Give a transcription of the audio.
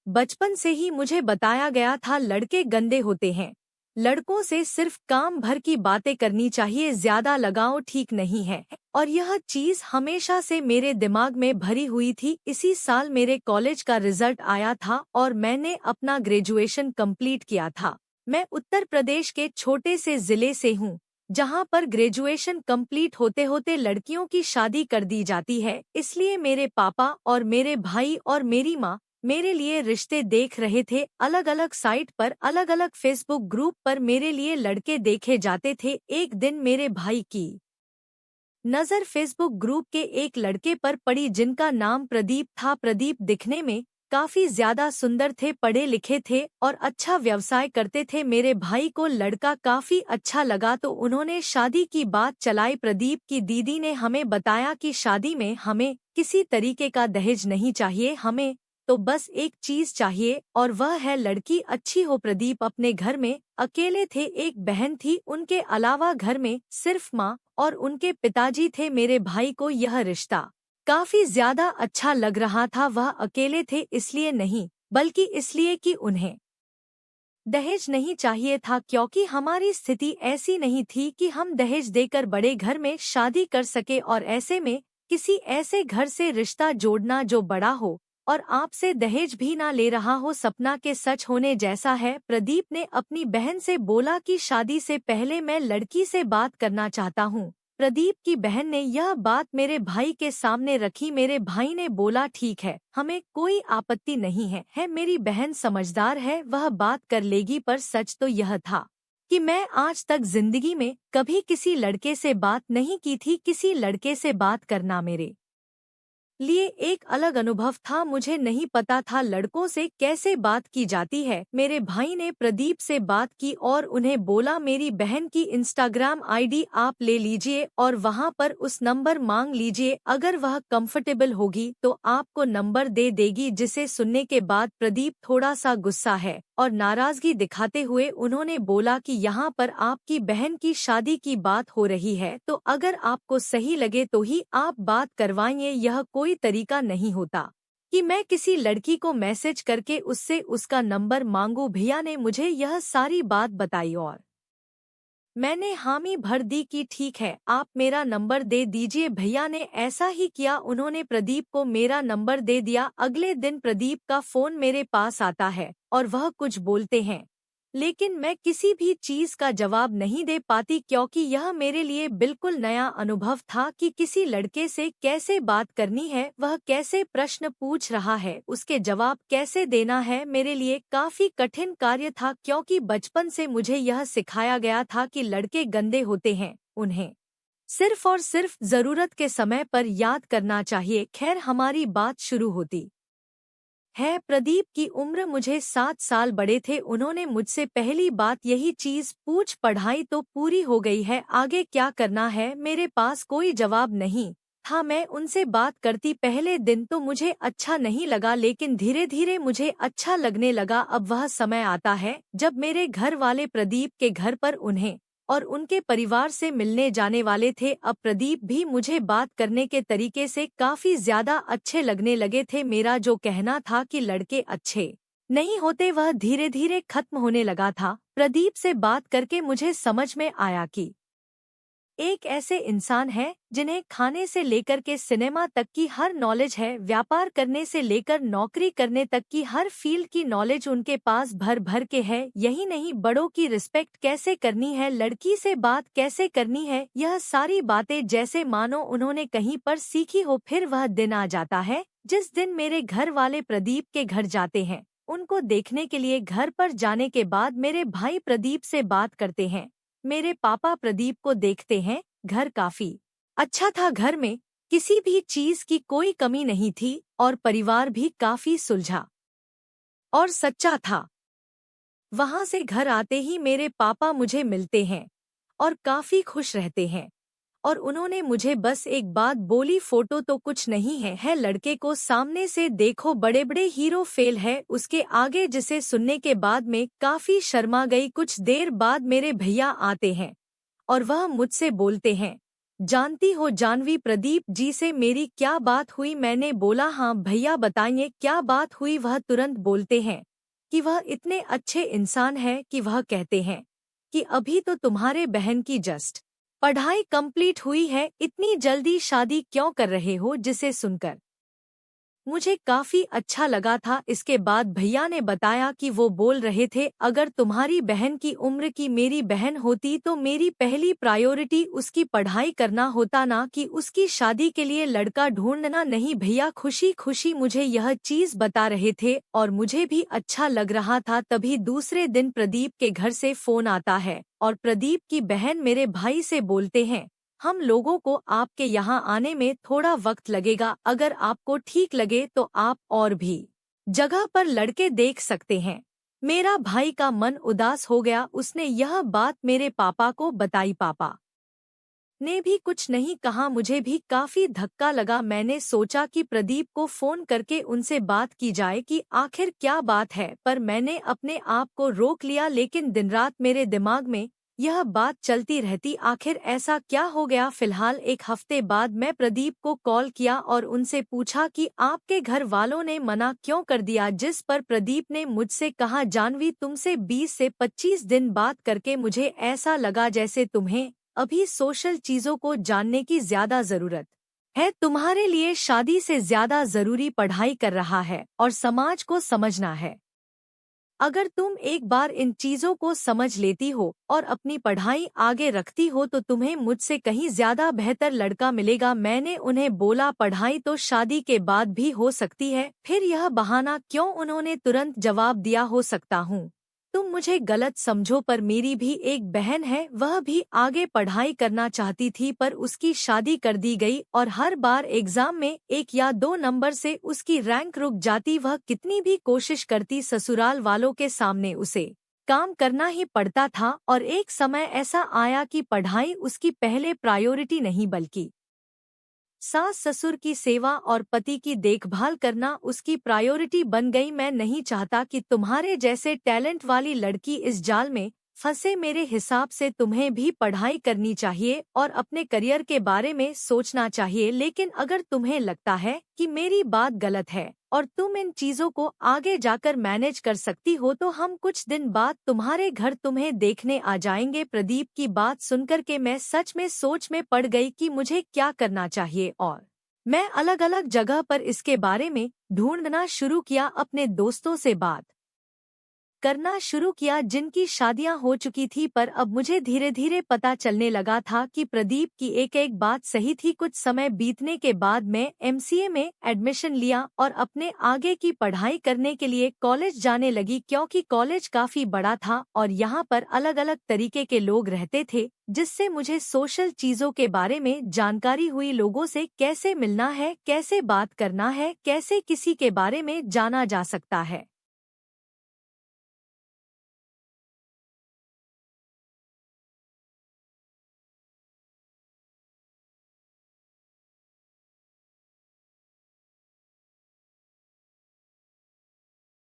बचपन से ही मुझे बताया गया था लड़के गंदे होते हैं। लड़कों से सिर्फ काम भर की बातें करनी चाहिए, ज्यादा लगाव ठीक नहीं है। और यह चीज हमेशा से मेरे दिमाग में भरी हुई थी। इसी साल मेरे कॉलेज का रिजल्ट आया था और मैंने अपना ग्रेजुएशन कंप्लीट किया था। मैं उत्तर प्रदेश के छोटे से जिले से हूँ, जहाँ पर ग्रेजुएशन कंप्लीट होते होते लड़कियों की शादी कर दी जाती है। इसलिए मेरे पापा और मेरे भाई और मेरी माँ मेरे लिए रिश्ते देख रहे थे। अलग अलग साइट पर, अलग अलग फेसबुक ग्रुप पर मेरे लिए लड़के देखे जाते थे। एक दिन मेरे भाई की नज़र फेसबुक ग्रुप के एक लड़के पर पड़ी जिनका नाम प्रदीप था। प्रदीप दिखने में काफी ज्यादा सुंदर थे, पढ़े लिखे थे और अच्छा व्यवसाय करते थे। मेरे भाई को लड़का काफी अच्छा लगा तो उन्होंने शादी की बात चलाई। प्रदीप की दीदी ने हमें बताया कि शादी में हमें किसी तरीके का दहेज नहीं चाहिए, हमें तो बस एक चीज चाहिए और वह है लड़की अच्छी हो। प्रदीप अपने घर में अकेले थे, एक बहन थी, उनके अलावा घर में सिर्फ माँ और उनके पिताजी थे। मेरे भाई को यह रिश्ता काफी ज्यादा अच्छा लग रहा था। वह अकेले थे इसलिए नहीं, बल्कि इसलिए कि उन्हें दहेज नहीं चाहिए था, क्योंकि हमारी स्थिति ऐसी नहीं थी कि हम दहेज देकर बड़े घर में शादी कर सके। और ऐसे में किसी ऐसे घर से रिश्ता जोड़ना जो बड़ा हो और आपसे दहेज भी ना ले रहा हो, सपना के सच होने जैसा है। प्रदीप ने अपनी बहन से बोला कि शादी से पहले मैं लड़की से बात करना चाहता हूँ। प्रदीप की बहन ने यह बात मेरे भाई के सामने रखी। मेरे भाई ने बोला ठीक है, हमें कोई आपत्ति नहीं है। मेरी बहन समझदार है, वह बात कर लेगी। पर सच तो यह था कि मैं आज तक जिंदगी में कभी किसी लड़के से बात नहीं की थी। किसी लड़के से बात करना मेरे लिए एक अलग अनुभव था। मुझे नहीं पता था लड़कों से कैसे बात की जाती है। मेरे भाई ने प्रदीप से बात की और उन्हें बोला मेरी बहन की इंस्टाग्राम आईडी आप ले लीजिए और वहां पर उस नंबर मांग लीजिए, अगर वह कंफर्टेबल होगी तो आपको नंबर दे देगी। जिसे सुनने के बाद प्रदीप थोड़ा सा गुस्सा है और नाराजगी दिखाते हुए उन्होंने बोला कि यहाँ पर आपकी बहन की शादी की बात हो रही है, तो अगर आपको सही लगे तो ही आप बात करवाइए। यह कोई तरीका नहीं होता कि मैं किसी लड़की को मैसेज करके उससे उसका नंबर मांगू। भैया ने मुझे यह सारी बात बताई और मैंने हामी भर दी कि ठीक है, आप मेरा नंबर दे दीजिए। भैया ने ऐसा ही किया, उन्होंने प्रदीप को मेरा नंबर दे दिया। अगले दिन प्रदीप का फोन मेरे पास आता है और वह कुछ बोलते हैं, लेकिन मैं किसी भी चीज का जवाब नहीं दे पाती, क्योंकि यह मेरे लिए बिल्कुल नया अनुभव था कि किसी लड़के से कैसे बात करनी है, वह कैसे प्रश्न पूछ रहा है, उसके जवाब कैसे देना है। मेरे लिए काफी कठिन कार्य था, क्योंकि बचपन से मुझे यह सिखाया गया था कि लड़के गंदे होते हैं, उन्हें सिर्फ और सिर्फ जरूरत के समय पर याद करना चाहिए। खैर, हमारी बात शुरू होती है। प्रदीप की उम्र मुझे 7 साल बड़े थे। उन्होंने मुझसे पहली बात यही चीज पूछ, पढ़ाई तो पूरी हो गई है, आगे क्या करना है। मेरे पास कोई जवाब नहीं था। मैं उनसे बात करती, पहले दिन तो मुझे अच्छा नहीं लगा, लेकिन धीरे धीरे मुझे अच्छा लगने लगा। अब वह समय आता है जब मेरे घर वाले प्रदीप के घर पर उन्हें और उनके परिवार से मिलने जाने वाले थे। अब प्रदीप भी मुझे बात करने के तरीके से काफी ज्यादा अच्छे लगने लगे थे। मेरा जो कहना था कि लड़के अच्छे नहीं होते, वह धीरे धीरे खत्म होने लगा था। प्रदीप से बात करके मुझे समझ में आया कि एक ऐसे इंसान हैं जिन्हें खाने से लेकर के सिनेमा तक की हर नॉलेज है, व्यापार करने से लेकर नौकरी करने तक की हर फील्ड की नॉलेज उनके पास भर भर के है। यही नहीं, बड़ों की रिस्पेक्ट कैसे करनी है, लड़की से बात कैसे करनी है, यह सारी बातें जैसे मानो उन्होंने कहीं पर सीखी हो। फिर वह दिन आ जाता है जिस दिन मेरे घर वाले प्रदीप के घर जाते हैं। उनको देखने के लिए घर पर जाने के बाद मेरे भाई प्रदीप से बात करते हैं, मेरे पापा प्रदीप को देखते हैं। घर काफी अच्छा था, घर में किसी भी चीज की कोई कमी नहीं थी और परिवार भी काफी सुलझा और सच्चा था। वहां से घर आते ही मेरे पापा मुझे मिलते हैं और काफी खुश रहते हैं और उन्होंने मुझे बस एक बात बोली, फोटो तो कुछ नहीं है लड़के को सामने से देखो, बड़े बड़े हीरो फेल है उसके आगे। जिसे सुनने के बाद में काफी शर्मा गई। कुछ देर बाद मेरे भैया आते हैं और वह मुझसे बोलते हैं, जानती हो जानवी, प्रदीप जी से मेरी क्या बात हुई? मैंने बोला हाँ भैया बताइए क्या बात हुई। वह तुरंत बोलते हैं कि वह इतने अच्छे इंसान है कि वह कहते हैं कि अभी तो तुम्हारे बहन की जस्ट पढ़ाई कंप्लीट हुई है, इतनी जल्दी शादी क्यों कर रहे हो? जिसे सुनकर मुझे काफी अच्छा लगा था। इसके बाद भैया ने बताया कि वो बोल रहे थे अगर तुम्हारी बहन की उम्र की मेरी बहन होती तो मेरी पहली प्रायोरिटी उसकी पढ़ाई करना होता, ना कि उसकी शादी के लिए लड़का ढूंढना। नहीं भैया खुशी खुशी मुझे यह चीज बता रहे थे और मुझे भी अच्छा लग रहा था। तभी दूसरे दिन प्रदीप के घर से फोन आता है और प्रदीप की बहन मेरे भाई से बोलते हैं हम लोगों को आपके यहाँ आने में थोड़ा वक्त लगेगा, अगर आपको ठीक लगे तो आप और भी जगह पर लड़के देख सकते हैं। मेरा भाई का मन उदास हो गया, उसने यह बात मेरे पापा को बताई। पापा ने भी कुछ नहीं कहा, मुझे भी काफी धक्का लगा। मैंने सोचा कि प्रदीप को फोन करके उनसे बात की जाए कि आखिर क्या बात है, पर मैंने अपने आप को रोक लिया। लेकिन दिन रात मेरे दिमाग में यह बात चलती रहती, आखिर ऐसा क्या हो गया। फिलहाल एक हफ्ते बाद मैं प्रदीप को कॉल किया और उनसे पूछा कि आपके घर वालों ने मना क्यों कर दिया, जिस पर प्रदीप ने मुझसे कहा जानवी तुमसे 20 से 25 दिन बात करके मुझे ऐसा लगा जैसे तुम्हें अभी सोशल चीजों को जानने की ज्यादा जरूरत है, तुम्हारे लिए शादी से ज्यादा जरूरी पढ़ाई कर रहा है और समाज को समझना है। अगर तुम एक बार इन चीजों को समझ लेती हो और अपनी पढ़ाई आगे रखती हो तो तुम्हें मुझसे कहीं ज्यादा बेहतर लड़का मिलेगा। मैंने उन्हें बोला पढ़ाई तो शादी के बाद भी हो सकती है, फिर यह बहाना क्यों? उन्होंने तुरंत जवाब दिया हो सकता हूँ तुम मुझे गलत समझो पर मेरी भी एक बहन है, वह भी आगे पढ़ाई करना चाहती थी पर उसकी शादी कर दी गई और हर बार एग्जाम में 1 या 2 नंबर से उसकी रैंक रुक जाती। वह कितनी भी कोशिश करती ससुराल वालों के सामने उसे काम करना ही पड़ता था और एक समय ऐसा आया कि पढ़ाई उसकी पहले प्रायोरिटी नहीं बल्कि सास ससुर की सेवा और पति की देखभाल करना उसकी प्रायोरिटी बन गई। मैं नहीं चाहता कि तुम्हारे जैसे टैलेंट वाली लड़की इस जाल में फंसे। मेरे हिसाब से तुम्हें भी पढ़ाई करनी चाहिए और अपने करियर के बारे में सोचना चाहिए। लेकिन अगर तुम्हें लगता है कि मेरी बात गलत है और तुम इन चीजों को आगे जाकर मैनेज कर सकती हो तो हम कुछ दिन बाद तुम्हारे घर तुम्हें देखने आ जाएंगे। प्रदीप की बात सुनकर के मैं सच में सोच में पड़ गई कि मुझे क्या करना चाहिए और मैं अलग अलग जगह पर इसके बारे में ढूंढना शुरू किया, अपने दोस्तों से बात करना शुरू किया जिनकी शादियां हो चुकी थी। पर अब मुझे धीरे धीरे पता चलने लगा था कि प्रदीप की एक एक बात सही थी। कुछ समय बीतने के बाद मैं एमसीए में एडमिशन लिया और अपने आगे की पढ़ाई करने के लिए कॉलेज जाने लगी, क्योंकि कॉलेज काफी बड़ा था और यहाँ पर अलग अलग तरीके के लोग रहते थे, जिससे मुझे सोशल चीजों के बारे में जानकारी हुई। लोगों से कैसे मिलना है, कैसे बात करना है, कैसे किसी के बारे में जाना जा सकता है।